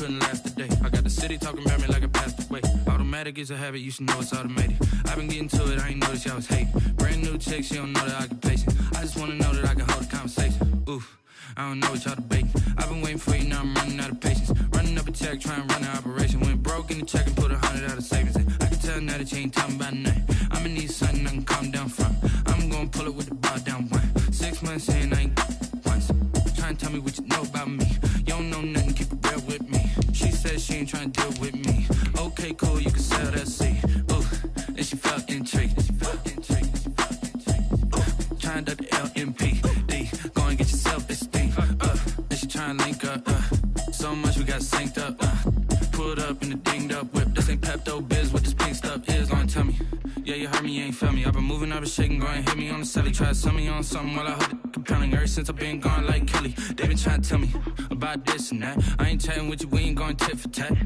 couldn't last a day. I got the city talking about me like I passed away. Automatic is a habit, you should know it's automated. I've been getting to it, I ain't noticed y'all was hating. Brand new chick, she don't know the occupation. I just wanna know that I can hold a conversation. Oof, I don't know what y'all debating. I've been waiting for you, now I'm running out of patience. Running up a check, trying to run an operation. Went broke in the check and put 100 out of savings in. I can tell now that you ain't talking about nothing. I'ma need something I can calm down from. I'm gonna pull it with the bar down one. 6 months in, I ain't once. Trying to tell me what you know about me. You don't know nothing, keep it real with me. She said she ain't trying to deal with me. Okay, cool, you can sell that seed. Ooh, and she felt intrigued. Trying to duck the LMPD. Go and get your self-esteem. And she trying to link up. So much we got synced up. Pulled up in the dinged up whip. This ain't Pepto-Biz, what this pink stuff is. Long tell me. Yeah, you heard me, you ain't felt me. I've been moving, I've been shaking, go and hit me on the celly. Try to sell me on something while I hold it compelling. Ever since I've been gone like Kelly, they been trying to tell me about this and that. I ain't chatting with you, we ain't going tit for tat.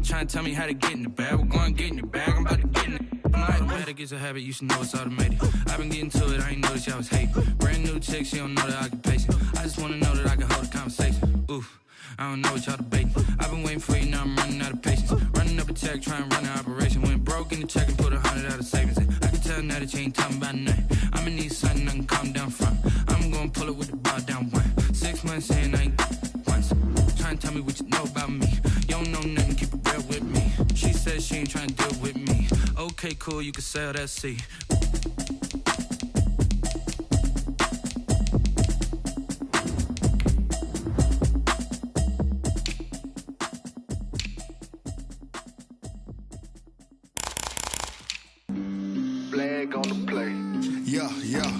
Trying to tell me how to get in the bag, we're going to get in the bag, I'm about to get in it. Automatic is a habit, you should know it's automated. I've been getting to it, I ain't noticed y'all was hating. Brand new chick, she don't know the occupation. I just wanna know that I can hold a conversation. Oof, I don't know what y'all debating. I've been waiting for you, now I'm running out of patience. Running up a check, trying to run an operation. Went broke in the check and put 100 out of savings in. I can tell now that you ain't talking about nothing. I'ma need something I can calm down from. I'm gonna pull it with the bar down one. 6 months in, I ain't once. Trying to tell me what you know about me. You don't know nothing, keep it real with me. She said she ain't trying to deal with me. Okay, cool, you can sell that seed. Flag on the play. Yeah, yeah.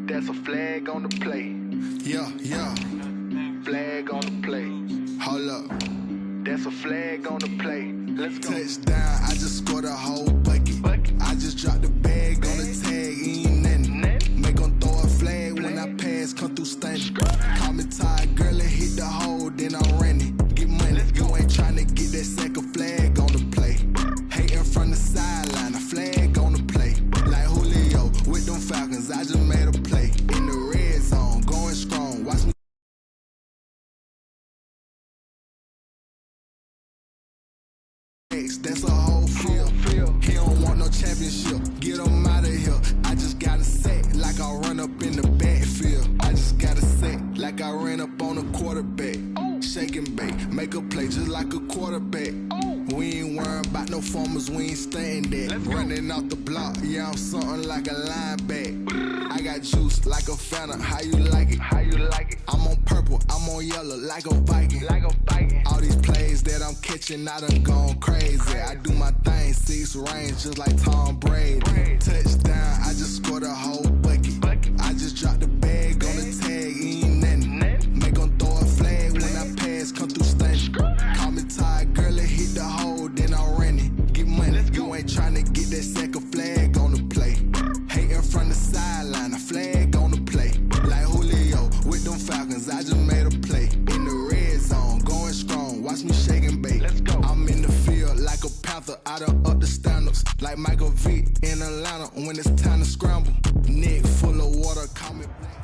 That's a flag on the play. Yeah, yeah. Flag on the play. Hold up. That's a flag on the play. Let's go. Touchdown, I just scored a whole bucket. I just dropped the bag on the tag, ain't nothing. Make 'em throw a flag when I pass, come through stunning. Call me tired, girl, and hit the hole, then I'm running. Get money, you ain't tryna get that second flag on the play. Hating from the sideline, a flag on the play. Like Julio with them Falcons, I just made a play. In the red zone, going strong, watch me. That's a whole field. He don't want no championship. Get him out of here. I just gotta say, like I run up in the backfield. I just gotta say, like I ran up on a quarterback. Shake and bake, make a play just like a quarterback. We ain't worrying about no formers, we ain't staying there. Running off the block, yeah, I'm something like a linebacker. I got juice like a Fanta, how you like it? How you like it? I'm on purple, I'm on yellow, like a Viking. Like a Viking. All these plays that I'm catching, I done gone crazy. I do my thing, 6 range, just like Tom Brady. Touchdown, I just scored a whole bucket. I just dropped the bag on the tag, ain't nothing. Make 'em throw a flag when I pass, come through stunning. Call me tired, girl, and hit the hole, then I'm running. Get money, you ain't tryna get that second flag on the play. Hating from the sideline, a flag on the play. Like Julio with them Falcons, I just made a play. In the red zone, going strong, watch me shake and bake. I'm in the field like a panther, I done up the standards. Like Michael Vick in Atlanta when it's time to scramble. Neck full of water, call me black.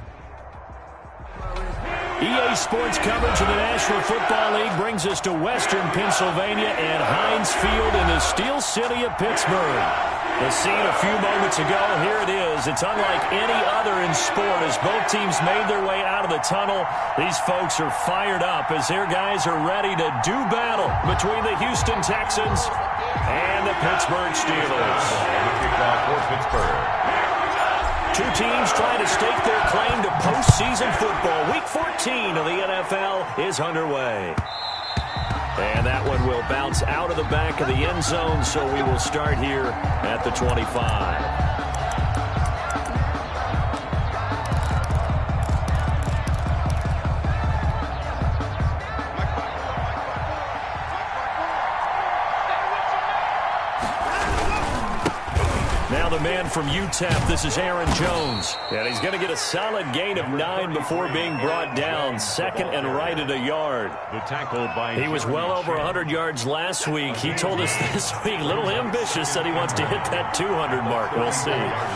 EA Sports coverage of the National Football League brings us to Western Pennsylvania and Heinz Field in the Steel City of Pittsburgh. The scene a few moments ago, here it is. It's unlike any other in sport as both teams made their way out of the tunnel. These folks are fired up as their guys are ready to do battle between the Houston Texans and the Pittsburgh Steelers. Kickoff for Pittsburgh. Two teams trying to stake their claim to postseason football. Week 14 of the NFL is underway. And that one will bounce out of the back of the end zone, so we will start here at the 25. Now the man from UTEP, this is Aaron Jones. And he's going to get a solid gain of 9 before being brought down. Second and right at a yard. The tackle by he was well over 100 yards last week. He told us this week, a little ambitious, said he wants to hit that 200 mark. We'll see.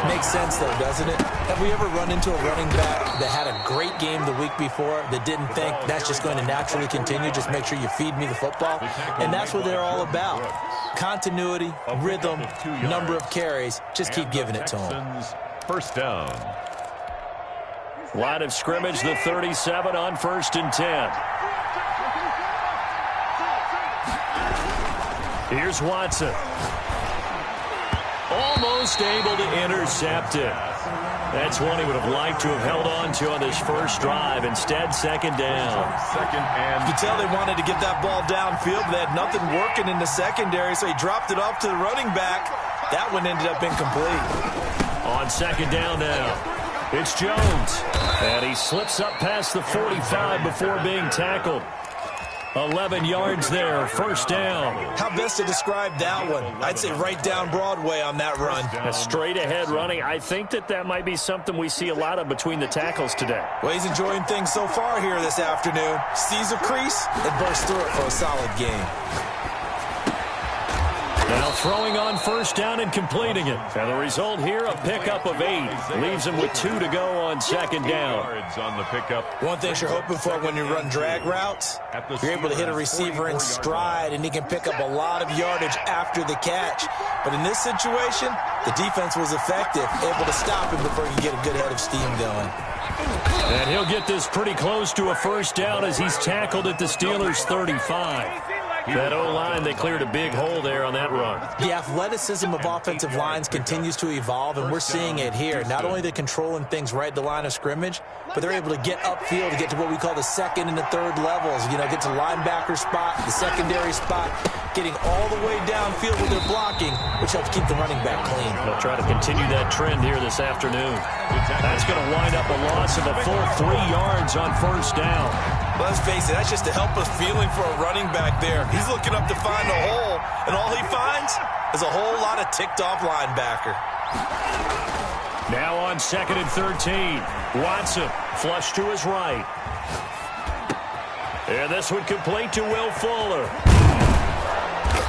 Makes sense, though, doesn't it? Have we ever run into a running back that had a great game the week before that didn't think that's just going to naturally continue? Just make sure you feed me the football. And that's what they're all about. Continuity, rhythm, number of carries. Just keep giving it to them. First down. Line of scrimmage, the 37 on 1st and 10. Here's Watson. Almost able to intercept it. That's one he would have liked to have held on to on this first drive. Instead, second down. You can tell they wanted to get that ball downfield, but they had nothing working in the secondary, so he dropped it off to the running back. That one ended up incomplete. On second down now, it's Jones. And he slips up past the 45 before being tackled. 11 yards there, first down. How best to describe that one? I'd say right down Broadway on that run. A straight-ahead running. I think that might be something we see a lot of between the tackles today. Well, he's enjoying things so far here this afternoon. Sees a crease and bursts through it for a solid game. Now throwing on first down and completing it. And the result here, a pickup of 8. Leaves him with 2 to go on second down. On the pickup. One thing you're hoping for when you run drag routes, you're able to hit a receiver in stride, and he can pick up a lot of yardage after the catch. But in this situation, the defense was effective, able to stop him before he can get a good head of steam going. And he'll get this pretty close to a first down as he's tackled at the Steelers' 35. That O-line, they cleared a big hole there on that run. The athleticism of offensive lines continues to evolve, and we're seeing it here. Not only they're controlling things right at the line of scrimmage, but they're able to get upfield to get to what we call the second and the third levels. You know, get to linebacker spot, the secondary spot, getting all the way downfield with their blocking, which helps keep the running back clean. They'll try to continue that trend here this afternoon. That's going to wind up a loss of a full 3 yards on first down. Let's face it, that's just a helpless feeling for a running back there. He's looking up to find a hole, and all he finds is a whole lot of ticked-off linebacker. Now on 2nd and 13. Watson, flush to his right. And this one complete to Will Fuller.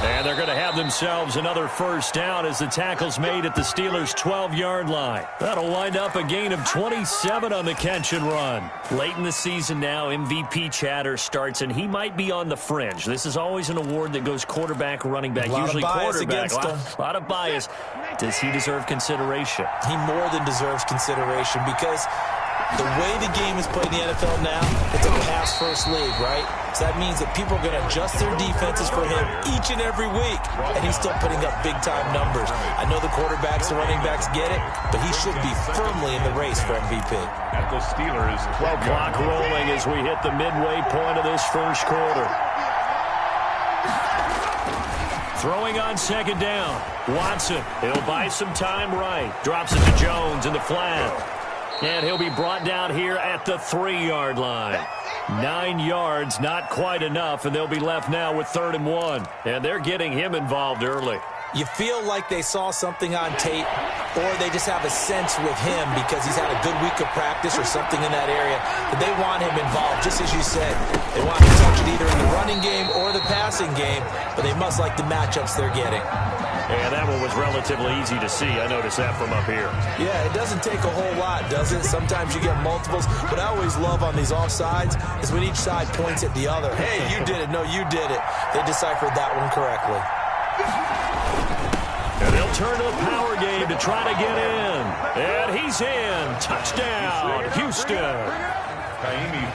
And they're going to have themselves another first down as the tackle's made at the Steelers' 12-yard line. That'll wind up a gain of 27 on the catch and run. Late in the season now, MVP chatter starts, and he might be on the fringe. This is always an award that goes quarterback, running back, usually quarterback. A lot of bias. Does he deserve consideration? He more than deserves consideration because the way the game is played in the NFL now, it's a pass-first league, right? So that means that people are going to adjust their defenses for him each and every week, and he's still putting up big-time numbers. I know the quarterbacks and running backs get it, but he should be firmly in the race for MVP. At the Steelers, 12 clock rolling as we hit the midway point of this first quarter. Throwing on second down. Watson, he'll buy some time right. Drops it to Jones in the flat. And he'll be brought down here at the 3-yard line. 9 yards, not quite enough, and they'll be left now with 3rd and 1. And they're getting him involved early. You feel like they saw something on tape, or they just have a sense with him because he's had a good week of practice or something in that area that they want him involved, just as you said. They want him to touch it either in the running game or the passing game, but they must like the matchups they're getting. And that one was relatively easy to see. I noticed that from up here. Yeah, it doesn't take a whole lot, does it? Sometimes you get multiples. What I always love on these offsides is when each side points at the other. Hey, you did it. No, you did it. They deciphered that one correctly. And they'll turn to the power game to try to get in. And he's in. Touchdown, Houston.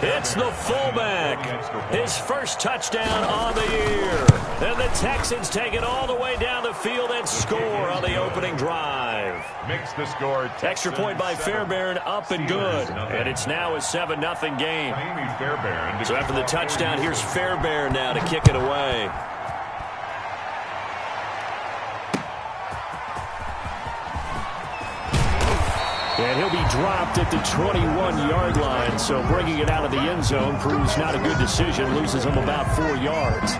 It's the fullback. His first touchdown on the year. And the Texans take it all the way down the field and score on the opening drive. Makes the score. Extra point by Fairbairn, up and good. And it's now a 7-0 game. So after the touchdown, here's Fairbairn now to kick it away. And he'll be dropped at the 21-yard line, so bringing it out of the end zone proves not a good decision, loses him about 4 yards.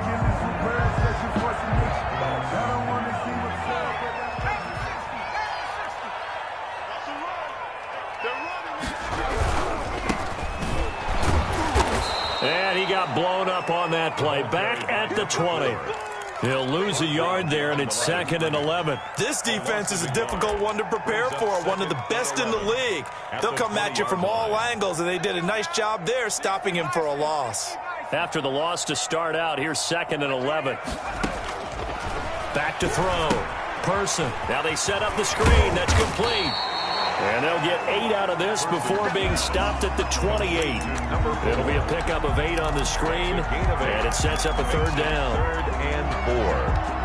And he got blown up on that play, back at the 20. He'll lose a yard there, and it's 2nd and 11. This defense is a difficult one to prepare for, one of the best in the league. They'll come at you from all angles, and they did a nice job there stopping him for a loss. After the loss to start out, here's 2nd and 11. Back to throw. Person. Now they set up the screen. That's complete. And they'll get 8 out of this before being stopped at the 28. It'll be a pickup of 8 on the screen, and it sets up a 3rd down. 3rd and 4.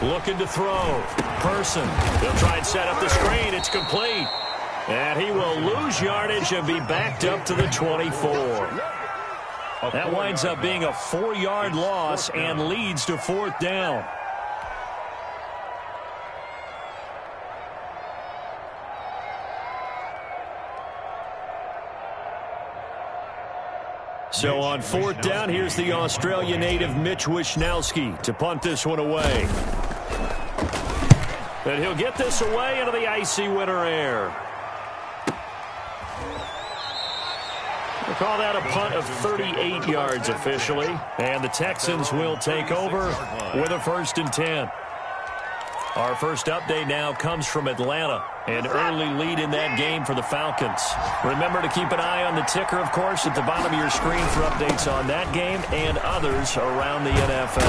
Looking to throw. Person. They'll try and set up the screen. It's complete. And he will lose yardage and be backed up to the 24. That winds up being a 4-yard loss and leads to 4th down. So on 4th down, here's the Australia native Mitch Wishnowski to punt this one away. And he'll get this away into the icy winter air. We'll call that a punt of 38 yards officially. And the Texans will take over with a 1st and 10. Our first update now comes from Atlanta. An early lead in that game for the Falcons. Remember to keep an eye on the ticker, of course, at the bottom of your screen for updates on that game and others around the NFL.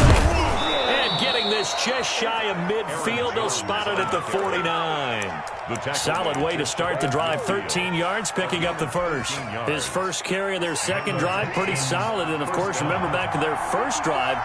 And getting this just shy of midfield, they'll spot it at the 49. Solid way to start the drive. 13 yards, picking up the first. His first carry of their second drive, pretty solid. And, of course, remember back to their first drive,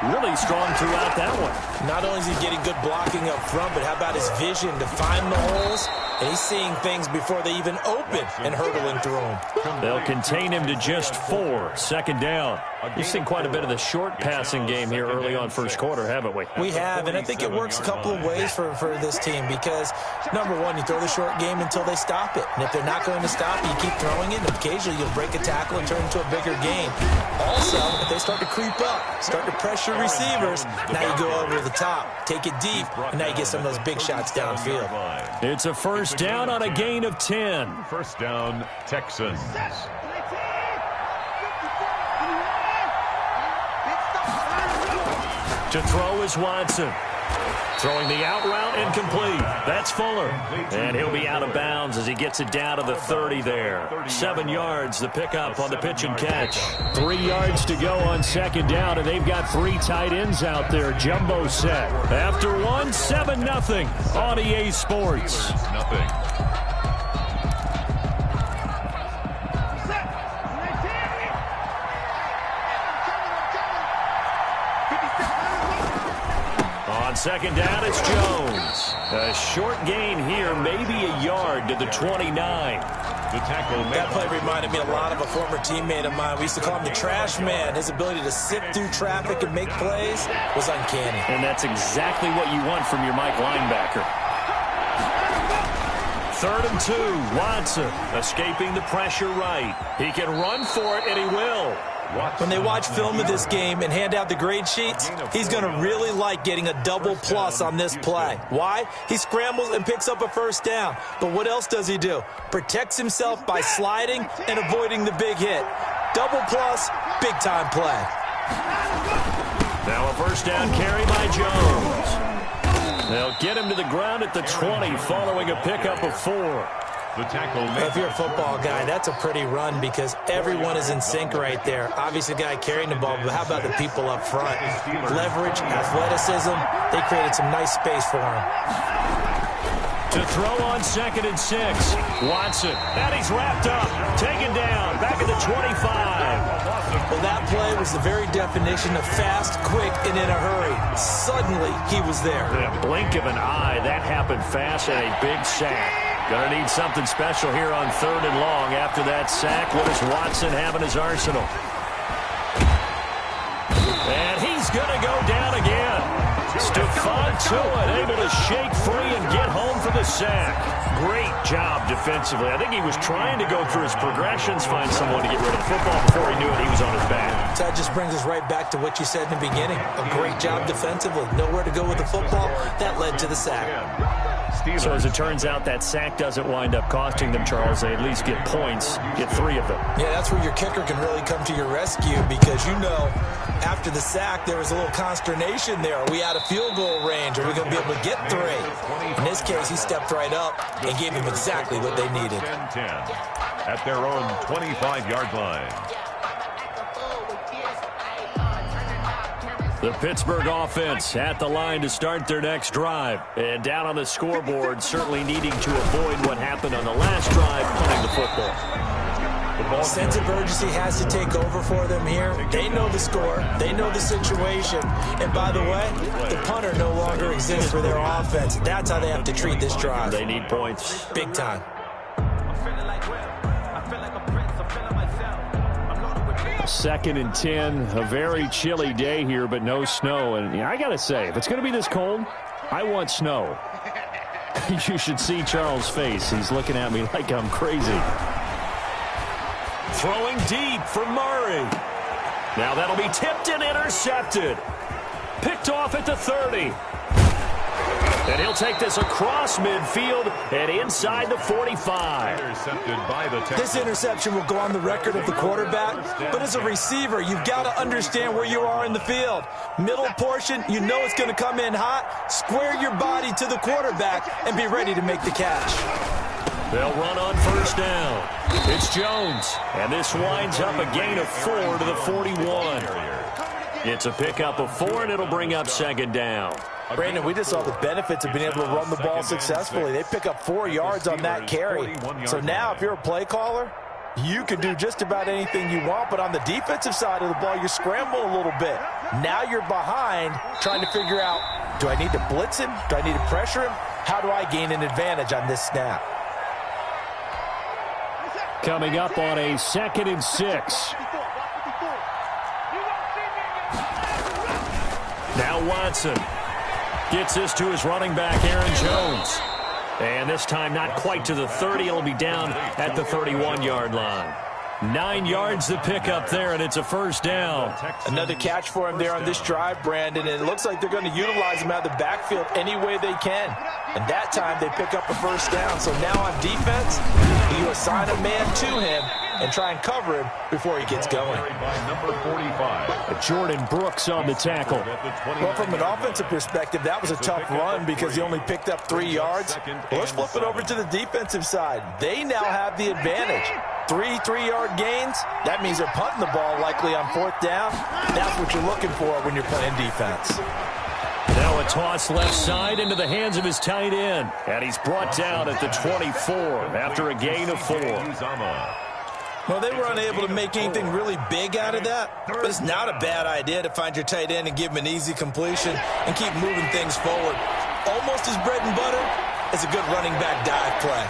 really strong throughout that one. Not only is he getting good blocking up front, but how about his vision to find the holes? And he's seeing things before they even open and hurdling through them. They'll contain him to just 4. 2nd down. We've seen quite a bit of the short passing game here early on first quarter, haven't we? We have, and I think it works a couple of ways for this team because, number one, you throw the short game until they stop it. And if they're not going to stop it, you keep throwing it, and occasionally you'll break a tackle and turn it into a bigger game. Also, if they start to creep up, start to pressure receivers, now you go over the top, take it deep, and now you get some of those big shots downfield. It's a 1st down on a gain of 10. 1st down, Texans. To throw is Watson. Throwing the out route incomplete. That's Fuller. And he'll be out of bounds as he gets it down to the 30 there. 7 yards, the pickup on the pitch and catch. 3 yards to go on 2nd down, and they've got 3 tight ends out there. Jumbo set. After 1, 7-0 on EA Sports. Nothing. On 2nd down, it's Jones. A short gain here, maybe a yard to the 29. That play reminded me a lot of a former teammate of mine. We used to call him the trash man. His ability to sift through traffic and make plays was uncanny. And that's exactly what you want from your Mike linebacker. 3rd and 2, Watson escaping the pressure right. He can run for it, and he will. When they watch film of this game and hand out the grade sheets, he's going to really like getting a double plus on this play. Why? He scrambles and picks up a 1st down. But what else does he do? Protects himself by sliding and avoiding the big hit. Double plus, big-time play. Now a 1st down carry by Jones. They'll get him to the ground at the 20 following a pickup of 4. The tackle. If you're a football guy, that's a pretty run because everyone is in sync right there. Obviously, the guy carrying the ball, but how about the people up front? Leverage, athleticism, they created some nice space for him. To throw on 2nd and 6, Watson. And he's wrapped up, taken down, back at the 25. Well, that play was the very definition of fast, quick, and in a hurry. Suddenly, he was there. In a blink of an eye, that happened fast and a big sack. Going to need something special here on 3rd and long. After that sack, what does Watson have in his arsenal? And he's going to go down again. Stephon got to it, able to shake free and get home for the sack. Great job defensively. I think he was trying to go through his progressions, find someone to get rid of the football. Before he knew it, he was on his back. So that just brings us right back to what you said in the beginning. A great job defensively. Nowhere to go with the football. That led to the sack. So as it turns out, that sack doesn't wind up costing them, Charles. They at least get points, get 3 of them. Yeah, that's where your kicker can really come to your rescue because, you know, after the sack, there was a little consternation there. Are we out of field goal range? Are we going to be able to get 3? In this case, he stepped right up and gave them exactly what they needed. 10-10 at their own 25-yard line. The Pittsburgh offense at the line to start their next drive. And down on the scoreboard, certainly needing to avoid what happened on the last drive, punting the football. Sense of urgency has to take over for them here. They know the score. They know the situation. And by the way, the punter no longer exists for their offense. That's how they have to treat this drive. They need points. Big time. 2nd and 10, a very chilly day here, but no snow. And I got to say, if it's going to be this cold, I want snow. You should see Charles' face. He's looking at me like I'm crazy. Throwing deep for Murray. Now that'll be tipped and intercepted. Picked off at the 30. And he'll take this across midfield and inside the 45. Intercepted by the Texans. This interception will go on the record of the quarterback, but as a receiver, you've got to understand where you are in the field. Middle portion, you know it's going to come in hot. Square your body to the quarterback and be ready to make the catch. They'll run on 1st down. It's Jones, and this winds up a gain of 4 to the 41. It's a pickup of 4, and it'll bring up 2nd down. Brandon, we just saw the benefits of being able to run the ball successfully. They pick up 4 yards on that carry. So now if you're a play caller, you can do just about anything you want, but on the defensive side of the ball, you scramble a little bit. Now you're behind trying to figure out, do I need to blitz him? Do I need to pressure him? How do I gain an advantage on this snap? Coming up on a 2nd and 6. Now Watson gets this to his running back, Aaron Jones. And this time not quite to the 30. It'll be down at the 31-yard line. 9 yards to pick up there, and it's a 1st down. Another catch for him there on this drive, Brandon, and it looks like they're going to utilize him out of the backfield any way they can. And that time they pick up a 1st down. So now on defense, you assign a man to him and try and cover him before he gets going. Number 45. Jordan Brooks on the tackle. Well, from an offensive perspective, that was a tough run because he only picked up 3 yards. Well, let's flip it over to the defensive side. They now have the advantage. 3 3-yard gains, that means they're punting the ball likely on 4th down. That's what you're looking for when you're playing defense. Now a toss left side into the hands of his tight end. And he's brought down at the 24 after a gain of 4. Well, they were unable to make anything really big out of that, but it's not a bad idea to find your tight end and give him an easy completion and keep moving things forward. Almost as bread and butter as a good running back dive play.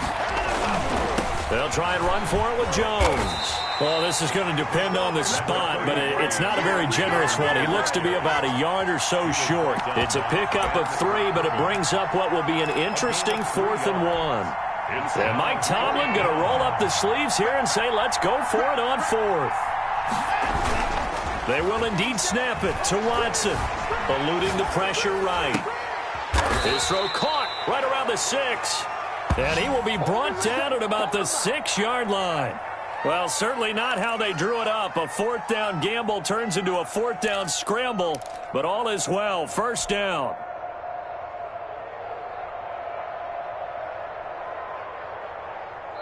They'll try and run for it with Jones. Well, this is going to depend on the spot, but it's not a very generous one. He looks to be about a yard or so short. It's a pickup of 3, but it brings up what will be an interesting 4th and 1. And Mike Tomlin going to roll up the sleeves here and say, let's go for it on 4th. They will indeed snap it to Watson, eluding the pressure right. His throw caught right around the 6. And he will be brought down at about the 6-yard line. Well, certainly not how they drew it up. A 4th down gamble turns into a 4th down scramble, but all is well. 1st down.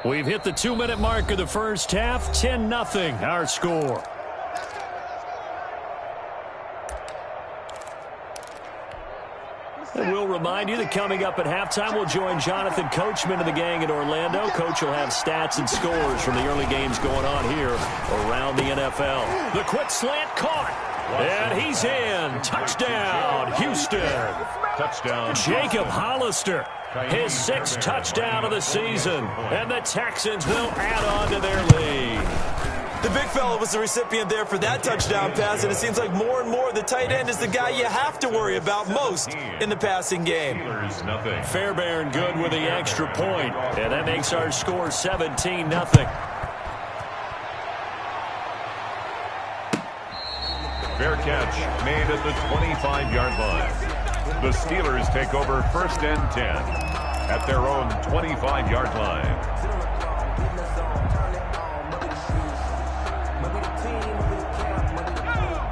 We've hit the 2-minute mark of the first half. 10-0 our score. And we'll remind you that coming up at halftime, we'll join Jonathan Coachman and the gang in Orlando. Coach will have stats and scores from the early games going on here around the NFL. The quick slant caught, and he's in. Touchdown, Houston. Touchdown. Jacob Hollister, his 6th touchdown of the season, and the Texans will add on to their lead. The big fella was the recipient there for that touchdown pass, and it seems like more and more the tight end is the guy you have to worry about most in the passing game. Fairbairn good with the extra point, and that makes our score 17-0. Fair catch made at the 25-yard line. The Steelers take over 1st and 10 at their own 25-yard line.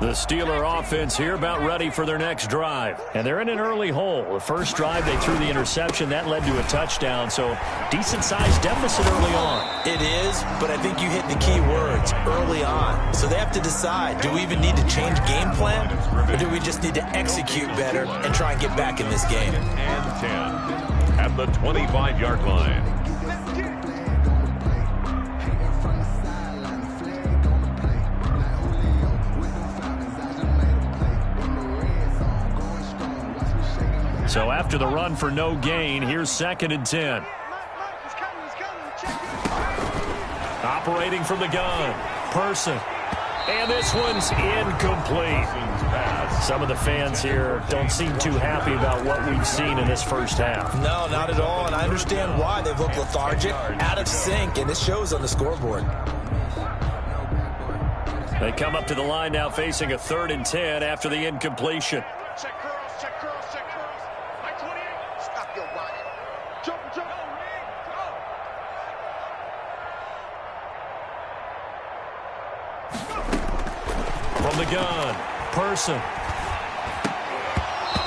The Steeler offense here about ready for their next drive. And they're in an early hole. The first drive, they threw the interception. That led to a touchdown, so decent-sized deficit early on. It is, but I think you hit the key words, early on. So they have to decide, do we even need to change game plan, or do we just need to execute better and try and get back in this game? And 10 at the 25-yard line. So after the run for no gain, here's 2nd and 10. Operating from the gun. Person. And this one's incomplete. Some of the fans here don't seem too happy about what we've seen in this first half. No, not at all, and I understand why. They've looked lethargic, out of sync, and it shows on the scoreboard. They come up to the line now facing a 3rd and 10 after the incompletion. From the gun, Person.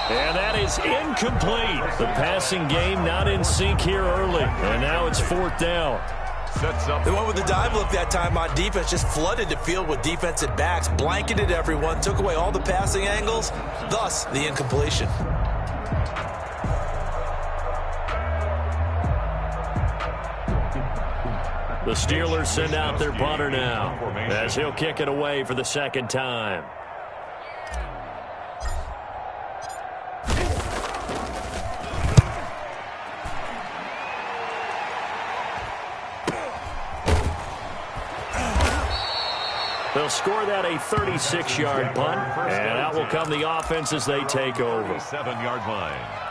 And that is incomplete. The passing game not in sync here early. And now it's 4th down. They went with the dive look that time on defense, just flooded the field with defensive backs, blanketed everyone, took away all the passing angles, thus the incompletion. The Steelers send out their punter now as he'll kick it away for the 2nd time. They'll score that a 36-yard punt, and out will come the offense as they take over. 7-yard line.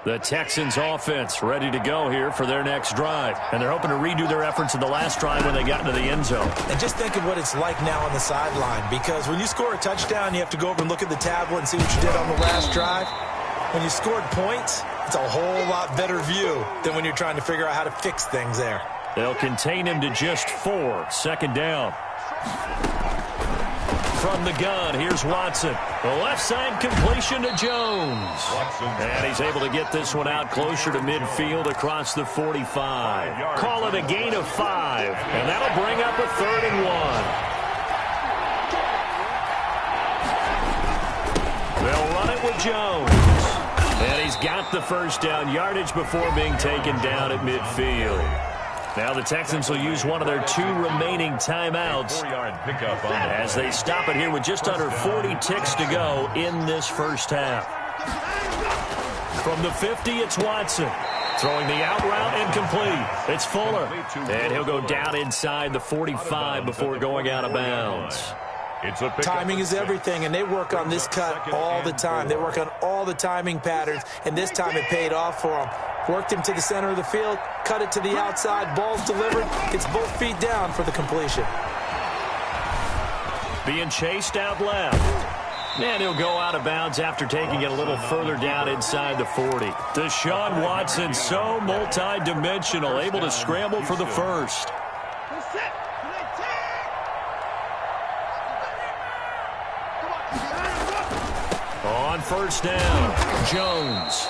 The Texans offense ready to go here for their next drive. And they're hoping to redo their efforts in the last drive when they got into the end zone. And just think of what it's like now on the sideline, because when you score a touchdown, you have to go over and look at the tablet and see what you did on the last drive. When you scored points, it's a whole lot better view than when you're trying to figure out how to fix things there. They'll contain him to just 4. 2nd down. From the gun, here's Watson. The left side completion to Jones. And he's able to get this one out closer to midfield across the 45. Call it a gain of 5. And that'll bring up a 3rd and 1. They'll run it with Jones. And he's got the first down yardage before being taken down at midfield. Now the Texans will use one of their 2 remaining timeouts as they stop it here with just under 40 ticks to go in this first half. From the 50, it's Watson. Throwing the out route incomplete. It's Fuller. And he'll go down inside the 45 before going out of bounds. Timing is everything, and they work on this cut all the time. They work on all the timing patterns, and this time it paid off for them. Worked him to the center of the field, cut it to the outside, ball's delivered. It's both feet down for the completion. Being chased out left. And he'll go out of bounds after taking it a little further down inside the 40. Deshaun Watson, so multi-dimensional, able to scramble for the first. On first down, Jones.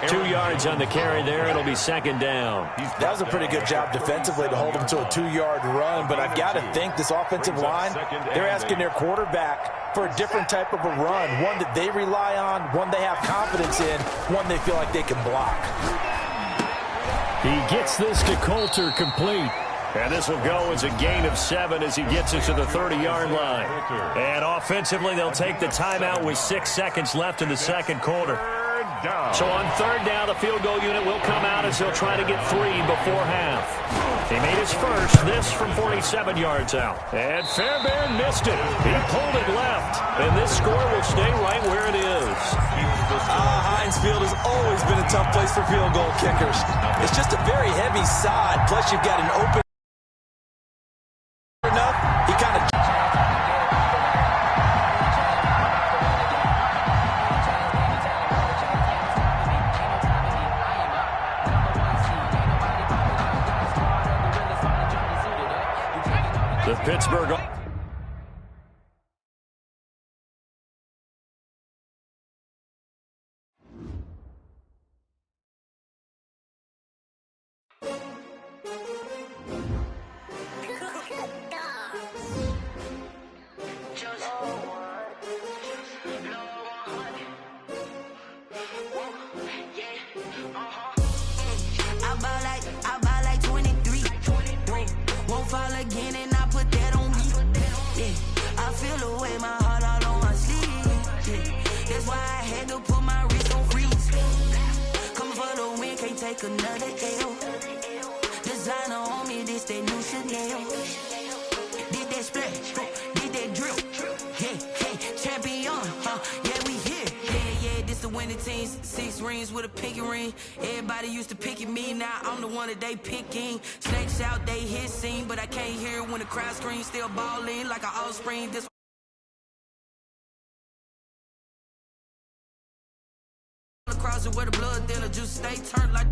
2 yards on the carry there. It'll be second down. That was a pretty good job defensively to hold them to a 2-yard run, but I've got to think this offensive line, they're asking their quarterback for a different type of a run, one that they rely on, one they have confidence in, one they feel like they can block. He gets this to Coulter complete. And this will go as a gain of 7 as he gets it to the 30-yard line. And offensively, they'll take the timeout with 6 seconds left in the second quarter. So on third down, the field goal unit will come out as they'll try to get 3 before half. He made his first, this from 47 yards out. And Fairbairn missed it. He pulled it left. And this score will stay right where it is. Heinz Field has always been a tough place for field goal kickers. It's just a very heavy side, plus you've got an open enough. He kind of... The Pittsburgh... I buy like 23. Won't fall again and I put that on me. Yeah, I feel the way, my heart all on my sleeve. Yeah, that's why I had to put my wrist on freeze. Coming for the win, can't take another L. Designer on me, this that new Chanel. Did that splash, did that drill. Yeah, champion, yeah, we here. Yeah, this the winning team. 6 rings with a pinky ring. Everybody used to pick at me, now I'm the one that they picking. Snakes out, they hit scene, but I can't hear it when the crowd screams. Still balling like an offspring. This across it where the blood thinner, just stay turned like